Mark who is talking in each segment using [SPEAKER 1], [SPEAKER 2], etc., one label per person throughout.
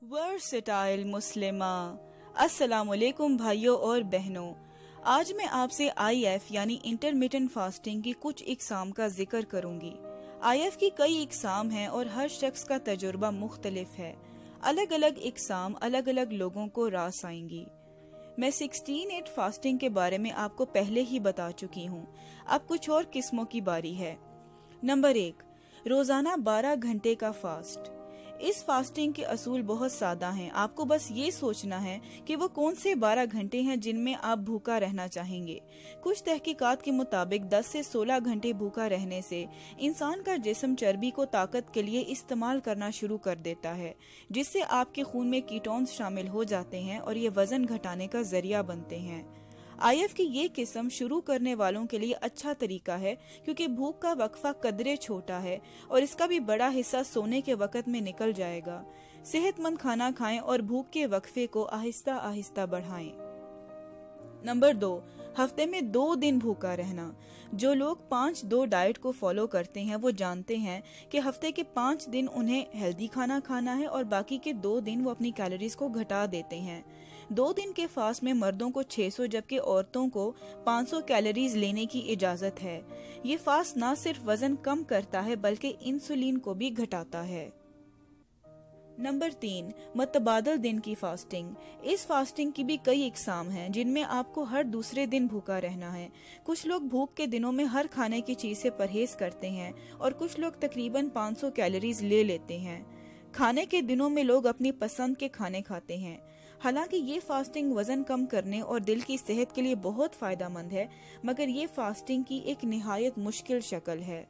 [SPEAKER 1] Versatile मुस्लिमा। अस्सलाम वालेकुम भाइयों और बहनों, आज मैं आपसे IF यानी इंटरमिटेंट फास्टिंग की कुछ इकसाम का जिक्र करूंगी। IF की कई इकसाम हैं और हर शख्स का तजुर्बा मुख्तलिफ है। अलग अलग इकसाम अलग अलग लोगों को रास आएंगी। मैं 16/8 फास्टिंग के बारे में आपको पहले ही बता चुकी हूँ। अब कुछ और किस्मों की बारी है। नंबर 1, रोजाना 12 घंटे का फास्ट। इस फास्टिंग के असूल बहुत सादा हैं। आपको बस ये सोचना है कि वो कौन से 12 घंटे हैं जिनमें आप भूखा रहना चाहेंगे। कुछ तहकीकात के मुताबिक 10 से 16 घंटे भूखा रहने से इंसान का जिस्म चर्बी को ताकत के लिए इस्तेमाल करना शुरू कर देता है, जिससे आपके खून में कीटोन्स शामिल हो जाते हैं और ये वजन घटाने का जरिया बनते हैं। IF की ये किस्म शुरू करने वालों के लिए अच्छा तरीका है, क्योंकि भूख का वक्फा कदरे छोटा है और इसका भी बड़ा हिस्सा सोने के वक्त में निकल जाएगा। सेहतमंद खाना खाएं और भूख के वक्फे को आहिस्ता आहिस्ता बढ़ाएं। नंबर 2, हफ्ते में 2 दिन भूखा रहना। जो लोग 5-2 डाइट को फॉलो करते हैं वो जानते हैं कि हफ्ते के 5 दिन उन्हें हेल्दी खाना खाना है और बाकी के 2 दिन वो अपनी कैलोरीज को घटा देते हैं। 2 दिन के फास्ट में मर्दों को 600 जबकि औरतों को 500 कैलोरीज लेने की इजाजत है। ये फास्ट न सिर्फ वजन कम करता है बल्कि इंसुलिन को भी घटाता है। नंबर 3, मतबादल दिन की फास्टिंग। इस फास्टिंग की भी कई इकसाम हैं जिनमें आपको हर दूसरे दिन भूखा रहना है। कुछ लोग भूख के दिनों में हर खाने की चीज से परहेज करते हैं और कुछ लोग तकरीबन 500 कैलोरीज ले लेते हैं। खाने के दिनों में लोग अपनी पसंद के खाने खाते हैं। हालांकि ये फास्टिंग वजन कम करने और दिल की सेहत के लिए बहुत फायदेमंद है, मगर ये फास्टिंग की एक निहायत मुश्किल शक्ल है।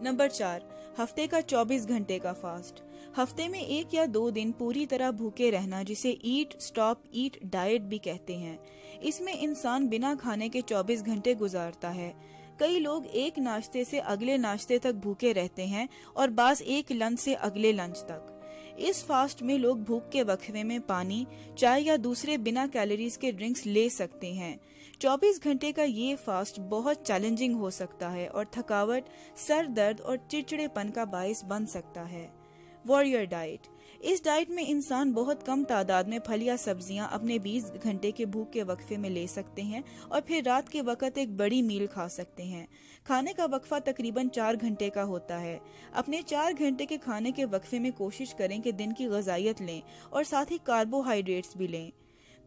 [SPEAKER 1] नंबर 4, हफ्ते का 24 घंटे का फास्ट। हफ्ते में 1 या 2 दिन पूरी तरह भूखे रहना, जिसे ईट स्टॉप ईट डाइट भी कहते हैं। इसमें इंसान बिना खाने के 24 घंटे गुजारता है। कई लोग एक नाश्ते से अगले नाश्ते तक भूखे रहते हैं और बाज एक लंच से अगले लंच तक। इस फास्ट में लोग भूख के वक्फे में पानी, चाय या दूसरे बिना कैलोरीज के ड्रिंक्स ले सकते हैं। 24 घंटे का ये फास्ट बहुत चैलेंजिंग हो सकता है और थकावट, सर दर्द और चिड़चिड़ेपन का बायस बन सकता है। Warrior diet. इस डाइट में इंसान बहुत कम तादाद में फल या सब्जियां अपने 20 घंटे के भूख के वक्फे में ले सकते हैं और फिर रात के वक्त एक बड़ी मील खा सकते हैं। खाने का वक्फा तकरीबन 4 घंटे का होता है। अपने 4 घंटे के खाने के वक्फे में कोशिश करें कि दिन की ग़िज़ाइयत लें और साथ ही कार्बोहाइड्रेट्स भी लें।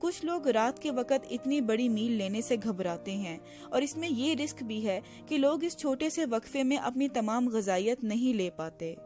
[SPEAKER 1] कुछ लोग रात के वक्त इतनी बड़ी मील लेने से घबराते हैं और इसमें ये रिस्क भी है कि लोग इस छोटे से वक्फे में अपनी तमाम ग़िज़ाइयत नहीं ले पाते।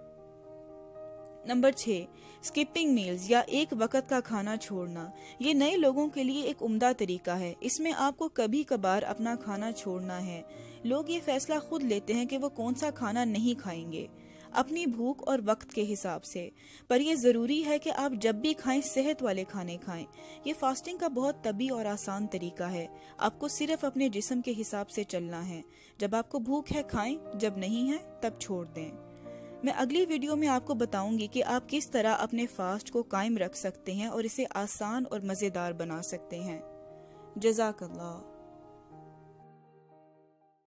[SPEAKER 1] नंबर 6, स्किपिंग मील्स या एक वक्त का खाना छोड़ना। ये नए लोगों के लिए एक उम्दा तरीका है। इसमें आपको कभी कभार अपना खाना छोड़ना है। लोग ये फैसला खुद लेते हैं कि वो कौन सा खाना नहीं खाएंगे, अपनी भूख और वक्त के हिसाब से। पर यह जरूरी है कि आप जब भी खाएं सेहत वाले खाने खाएं। ये फास्टिंग का बहुत तभी और आसान तरीका है। आपको सिर्फ अपने जिस्म के हिसाब से चलना है। जब आपको भूख है खाएं, जब नहीं है तब छोड़ दें। मैं अगली वीडियो में आपको बताऊंगी कि आप किस तरह अपने फास्ट को कायम रख सकते हैं और इसे आसान और मजेदार बना सकते हैं। जज़ाकल्लाह।